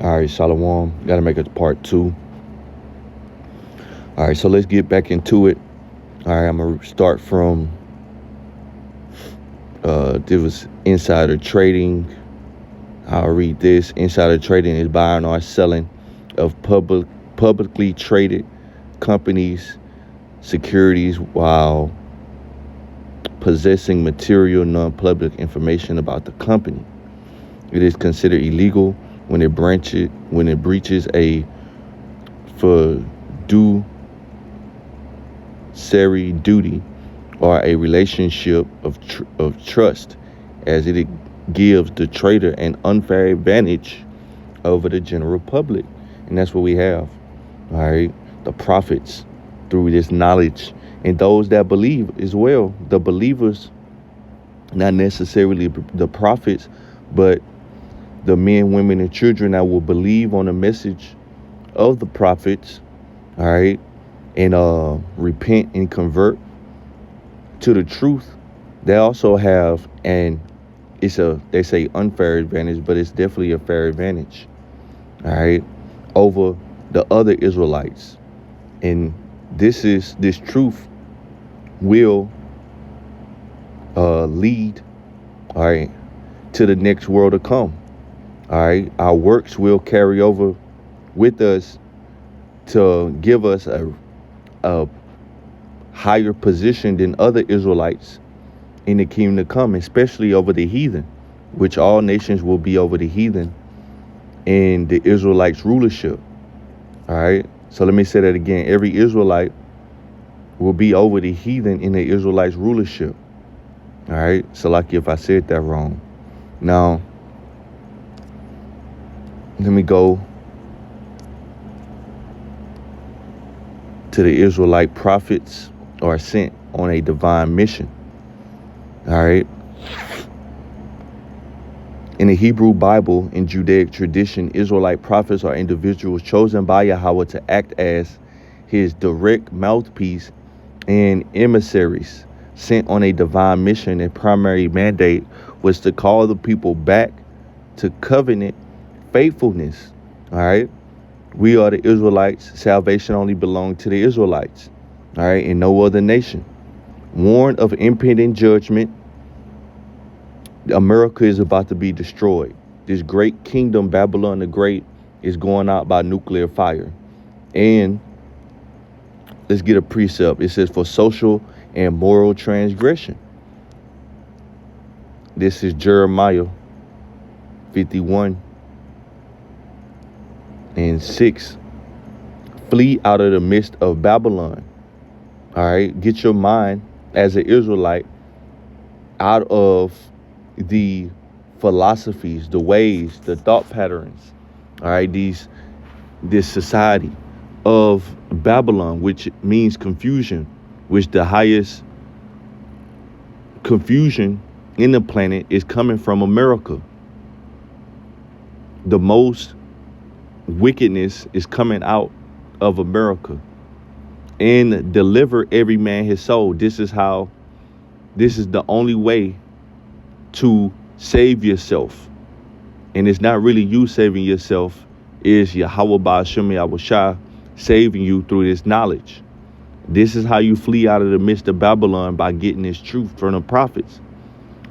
All right, Shalom. Got to make it part 2. All right, so let's get back into it. All right, I'm going to start from, there was insider trading. I'll read this. Insider trading is buying or selling of publicly traded companies, securities, while possessing material non-public information about the company. It is considered illegal when it breaches a fiduciary duty or a relationship of trust, as it gives the trader an unfair advantage over the general public. And that's what we have. All right, the prophets through this knowledge, and those that believe as well, the believers, not necessarily the prophets, but the men, women, and children that will believe on the message of the prophets, all right, and repent and convert to the truth. They also have, and they say unfair advantage, but it's definitely a fair advantage, all right, over the other Israelites. And this truth will lead, all right, to the next world to come. All right, our works will carry over with us to give us a higher position than other Israelites in the kingdom to come, especially over the heathen, which all nations will be over the heathen in the Israelites' rulership. All right, so let me say that again. Every Israelite will be over the heathen in the Israelites' rulership. All right, so like if I said that wrong. Now, let me go to the Israelite prophets are sent on a divine mission. All right. In the Hebrew Bible and Judaic tradition, Israelite prophets are individuals chosen by Yahweh to act as his direct mouthpiece and emissaries sent on a divine mission. Their primary mandate was to call the people back to covenant faithfulness. All right, we are the Israelites. Salvation only belonged to the Israelites, all right, and no other nation. Warned of impending judgment, America is about to be destroyed. This great kingdom, Babylon the Great, is going out by nuclear fire. And let's get a precept. It says for social and moral transgression. This is Jeremiah 51:6. Flee out of the midst of Babylon. All right, get your mind as an Israelite out of the philosophies, the ways, the thought patterns. All right, this society of Babylon, which means confusion, which the highest confusion in the planet is coming from America. The most wickedness is coming out of America. And deliver every man his soul. This is the only way to save yourself. And it's not really you saving yourself, it's Yahweh Ba'ashem Yahushua saving you through this knowledge. This is how you flee out of the midst of Babylon, by getting this truth from the prophets.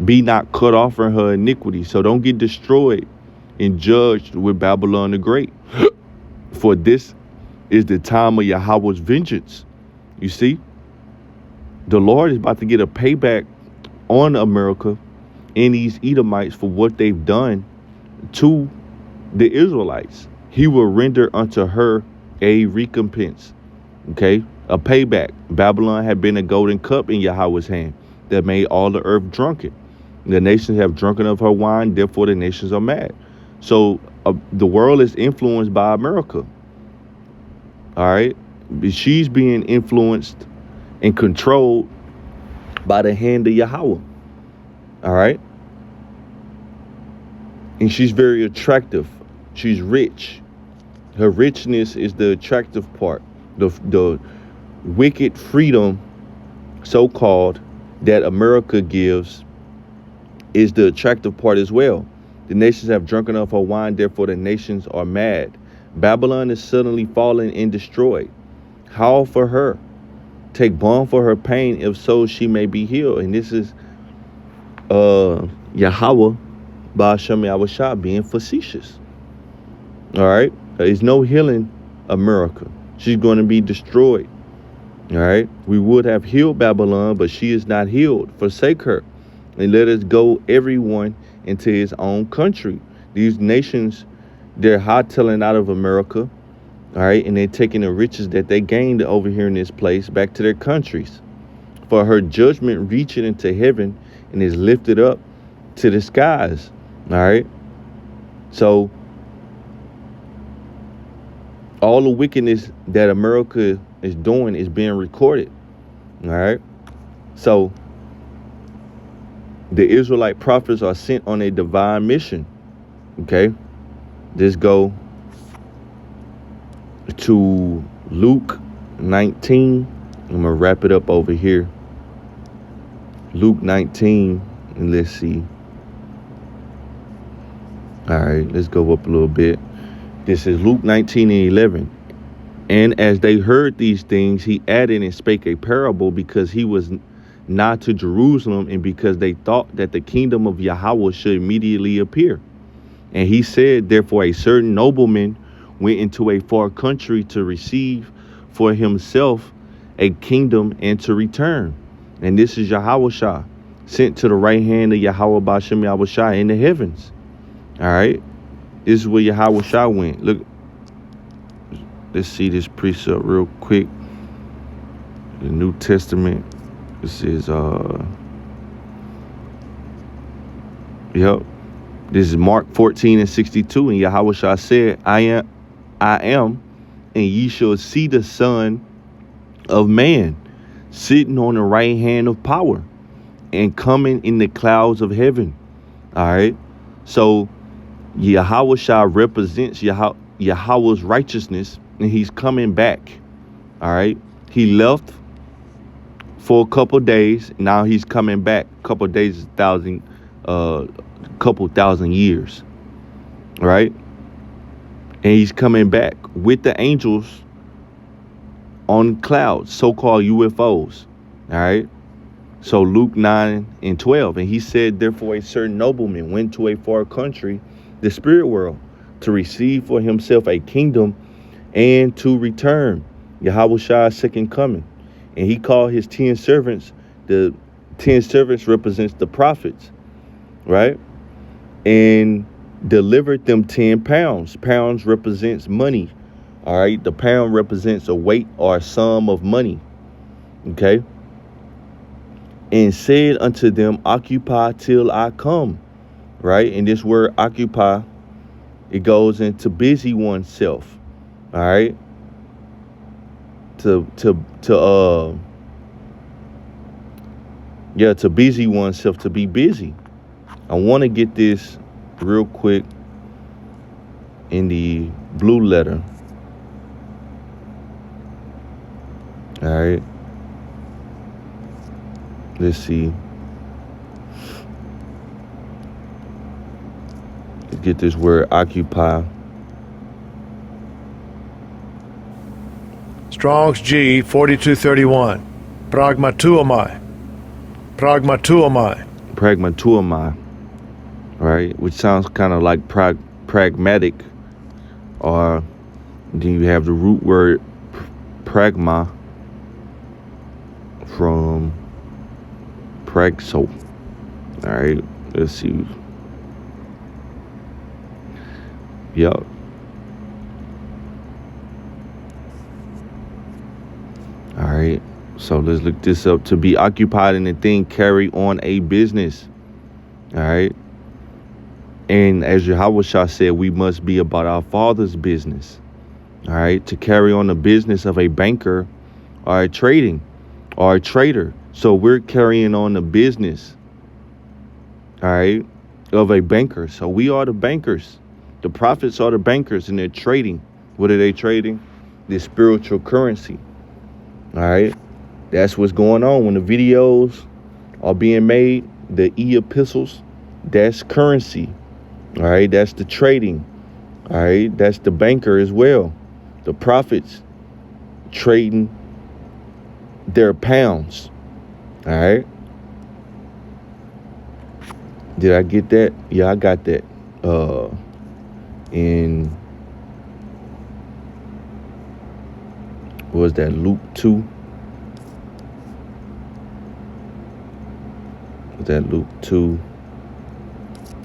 Be not cut off from her iniquity. So don't get destroyed and judged with Babylon the Great. For this is the time of Yahweh's vengeance. You see, the Lord is about to get a payback on America and these Edomites for what they've done to the Israelites. He will render unto her a recompense. Okay, a payback. Babylon had been a golden cup in Yahweh's hand that made all the earth drunken. The nations have drunken of her wine, therefore the nations are mad. So the world is influenced by America. All right, she's being influenced and controlled by the hand of Yahweh. All right, and she's very attractive. She's rich. Her richness is the attractive part. The wicked freedom, so-called, that America gives is the attractive part as well. The nations have drunken of her wine, therefore the nations are mad. Babylon is suddenly fallen and destroyed. Howl for her. Take balm for her pain, if so she may be healed. And this is Yahweh Ba'ashem Yahushua being facetious. All right? There's no healing America. She's going to be destroyed. All right? We would have healed Babylon, but she is not healed. Forsake her. And let us go, everyone, into his own country. These nations, they're hightailing out of America. All right? And they're taking the riches that they gained over here in this place back to their countries. For her judgment reaching into heaven and is lifted up to the skies. All right? So, all the wickedness that America is doing is being recorded. All right? So, the Israelite prophets are sent on a divine mission. Okay? Just go to Luke 19. I'm going to wrap it up over here. Luke 19, and let's see. All right, let's go up a little bit. This is Luke 19 and 11. And as they heard these things, he added and spake a parable, because he was nigh to Jerusalem, and because they thought that the kingdom of Yahweh should immediately appear. And he said, therefore a certain nobleman went into a far country to receive for himself a kingdom and to return. And this is Yahushua, sent to the right hand of Yahweh Ba'ashem Yahushua in the heavens. All right. This is where Yahushua went. Look, let's see this precept real quick. The New Testament. This is This is Mark 14 and 62. And Yahushua said, I am, and ye shall see the Son of Man sitting on the right hand of power and coming in the clouds of heaven. All right. So Yahushua represents Yahweh's righteousness, and he's coming back. All right. He left for a couple days. Now he's coming back. A couple days is couple thousand years. All right. And he's coming back with the angels on clouds, so-called UFOs. All right. So Luke 9 and 12. And he said, therefore a certain nobleman went to a far country, the spirit world, to receive for himself a kingdom and to return. Yahushua's second coming. And he called his 10 servants. The 10 servants represents the prophets. Right. And delivered them 10 pounds. Pounds represents money. All right. The pound represents a weight or a sum of money. Okay. And said unto them, occupy till I come. Right. And this word occupy, it goes into busy oneself. All right. To busy oneself, to be busy. I want to get this real quick in the blue letter. All right. Let's see. Let's get this word occupy. Strong's G 4231. Pragmatuomai. Pragmatuomai. Pragmatuomai. Right, which sounds kind of like pragmatic, or then you have the root word pragma from pragso. All right, let's see. Yep. All right, so let's look this up. To be occupied in a thing, carry on a business. All right. And as Yahushua said, we must be about our Father's business. All right. To carry on the business of a banker or a trading or a trader. So we're carrying on the business. All right. Of a banker. So we are the bankers. The prophets are the bankers, and they're trading. What are they trading? The spiritual currency. All right. That's what's going on when the videos are being made. The e-epistles, that's currency. All right, that's the trading. All right, that's the banker as well. The prophets trading their pounds. All right. Did I get that? Yeah, I got that. In what was that, Luke 2? Was that Luke 2?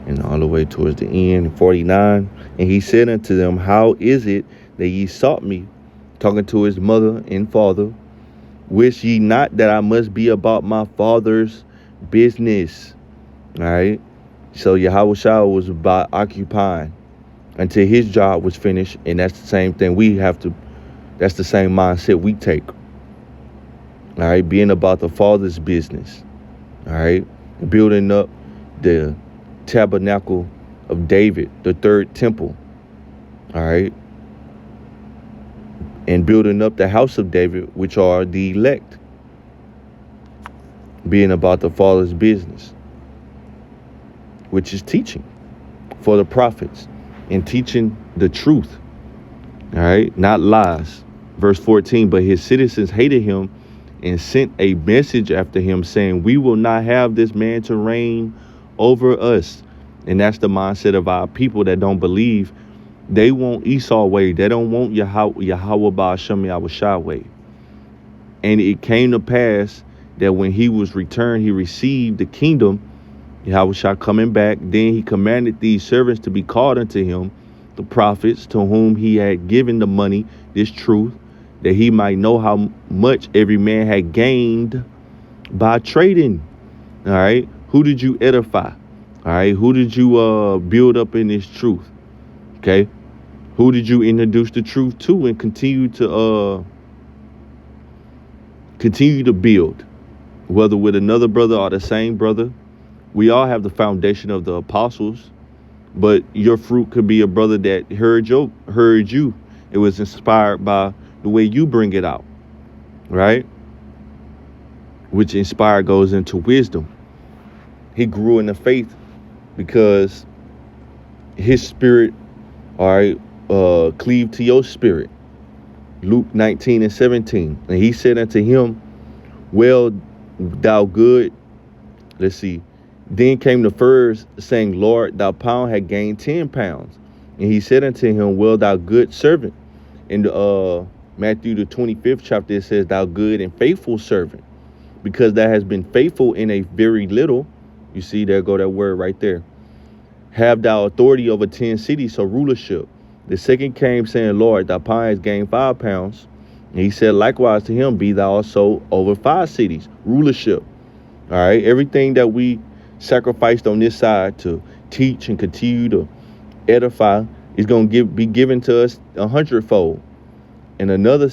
And all the way towards the end, 49. And he said unto them, how is it that ye sought me? Talking to his mother and father. Wish ye not that I must be about my father's business? All right. So Yahushua was about occupying until his job was finished. And that's the same thing that's the same mindset we take. All right. Being about the father's business. All right. Building up the tabernacle of David, the third temple. All right. And building up the house of David, which are the elect. Being about the father's business, which is teaching for the prophets and teaching the truth. All right. Not lies. Verse 14, but his citizens hated him and sent a message after him saying, we will not have this man to reign over us. And that's the mindset of our people that don't believe. They want Esau way. They don't want Yahweh Ba'ashem Yahushua way. And it came to pass that when he was returned, he received the kingdom, Yahushua coming back. Then he commanded these servants to be called unto him, the prophets to whom he had given the money, this truth, that he might know how much every man had gained by trading. All right. Who did you edify? All right. Who did you build up in this truth? Okay. Who did you introduce the truth to and continue to build? Whether with another brother or the same brother. We all have the foundation of the apostles, but your fruit could be a brother that heard you. It was inspired by the way you bring it out, right? Which inspired goes into wisdom. He grew in the faith because his spirit, all right, cleaved to your spirit. Luke 19 and 17. And he said unto him, well, thou good. Let's see. Then came the first, saying, Lord, thy pound had gained 10 pounds. And he said unto him, well, thou good servant. In Matthew the 25th chapter, it says, thou good and faithful servant. Because thou hast been faithful in a very little. You see, there go that word right there. Have thou authority over 10 cities, so rulership. The second came, saying, Lord, thy pound has gained 5 pounds. And he said likewise to him, be thou also over 5 cities, rulership. All right, everything that we sacrificed on this side to teach and continue to edify is going to be given to us 100-fold. And another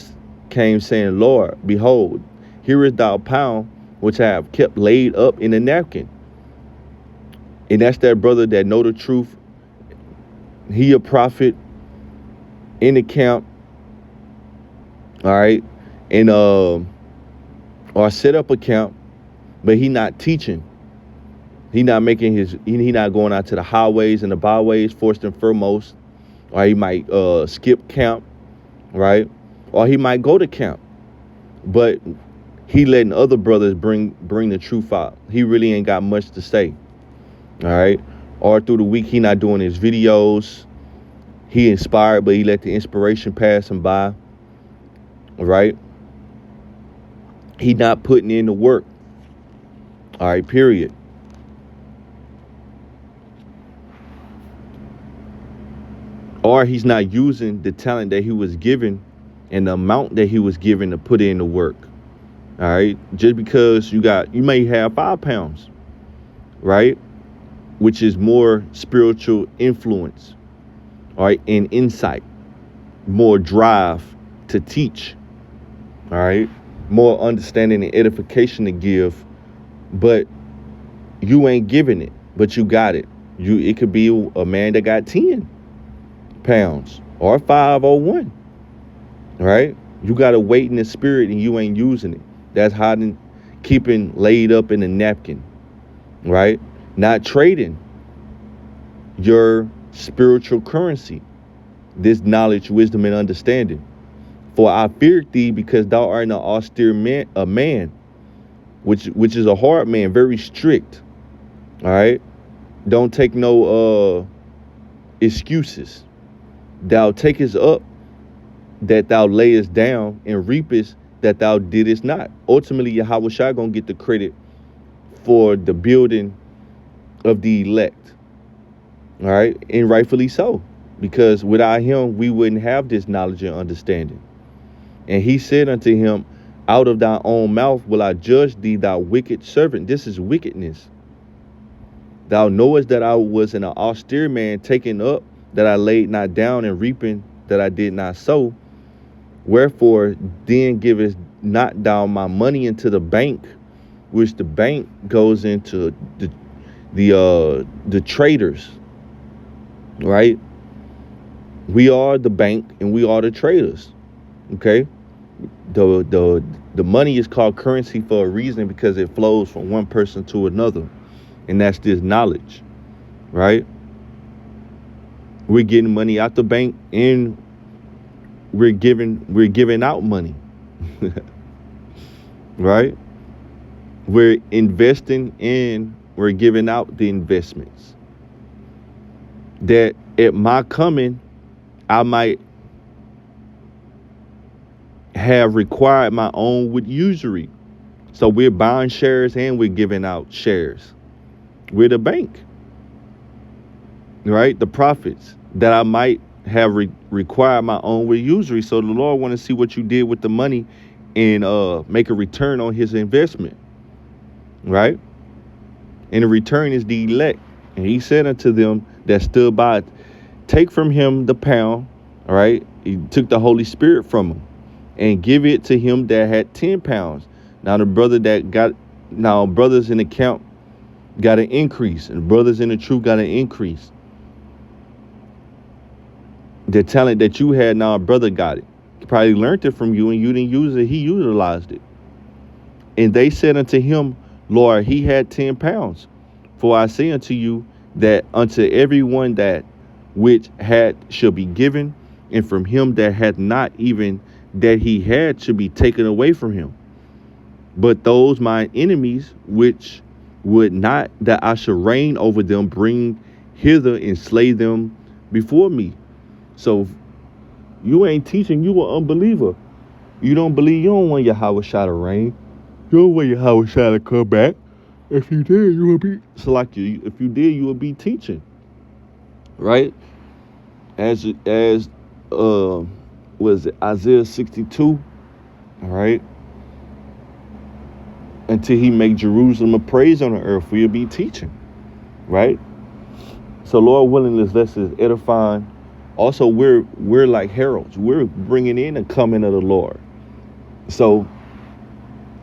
came saying, Lord, behold, here is thy pound, which I have kept laid up in a napkin. And that's that brother that know the truth. He a prophet in the camp. All right. And or set up a camp, but he not teaching. He not making he not going out to the highways and the byways first and foremost. Or he might skip camp, right? Or he might go to camp. But he letting other brothers bring the truth out. He really ain't got much to say. All right. Or through the week, he not doing his videos. He inspired, but he let the inspiration pass him by. All right. He not putting in the work. All right. Period. Or he's not using the talent that he was given and the amount that he was given to put in the work. All right. Just because you may have 5 pounds, right? Which is more spiritual influence, all right, and insight, more drive to teach, all right, more understanding and edification to give, but you ain't giving it, but you got it. It could be a man that got 10 pounds or 5 or 1, right? You got to wait in the spirit and you ain't using it. That's hiding, keeping laid up in a napkin, right? Not trading. your spiritual currency, this knowledge, wisdom, and understanding. For I feared thee because thou art an austere man, a man, which is a hard man, very strict. All right. Don't take no excuses. Thou takest up that thou layest down, and reapest that thou didst not. Ultimately, Yahweh Shai gonna get the credit for the building of the elect. All right, and rightfully so, because without him we wouldn't have this knowledge and understanding. And he said unto him, out of thy own mouth will I judge thee, thou wicked servant. This is wickedness. Thou knowest that I was an austere man, taken up that I laid not down, and reaping that I did not sow. Wherefore then givest not thou my money into the bank, which the bank goes into the traders, right? We are the bank and we are the traders. Okay, the money is called currency for a reason, because it flows from one person to another, and that's this knowledge, right? We're getting money out the bank, and we're giving out money. Right? We're investing in, we're giving out the investments that at my coming I might have required my own with usury. So we're buying shares and we're giving out shares. We're the bank, right? The profits that I might have required my own with usury. So the Lord want to see what you did with the money and make a return on his investment, right? And the return is the elect. And he said unto them that stood by, take from him the pound, all right? He took the Holy Spirit from him and give it to him that had 10 pounds. Now brothers in the camp got an increase, and brothers in the truth got an increase. The talent that you had, now a brother got it. He probably learned it from you, and you didn't use it. He utilized it. And they said unto him, Lord, he had 10 pounds. For I say unto you that unto everyone that which had shall be given, and from him that hath not, even that he had should be taken away from him. But those mine enemies which would not that I should reign over them, bring hither and slay them before me. So you ain't teaching, you an unbeliever. You don't believe, you don't want Yahweh Shai to reign. You don't want Yahweh Shai to come back. If you did, you would be if you did, you would be teaching. Right? As was it Isaiah 62, all right? Until he make Jerusalem a praise on the earth, we'll be teaching, right? So Lord willing, this lesson is edifying. Also, we're like heralds. We're bringing in the coming of the Lord. So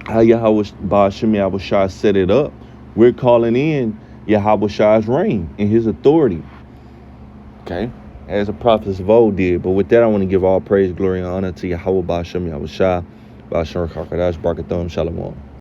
how Yahweh Ba'Shem Yahweh Shai set it up, we're calling in Yahweh Shai's reign and his authority. Okay? As the prophets of old did. But with that, I want to give all praise, glory, and honor to Yahweh Ba'Shem Yahweh Shai. Ba'Shem Rakakadash Barakathon Shalom.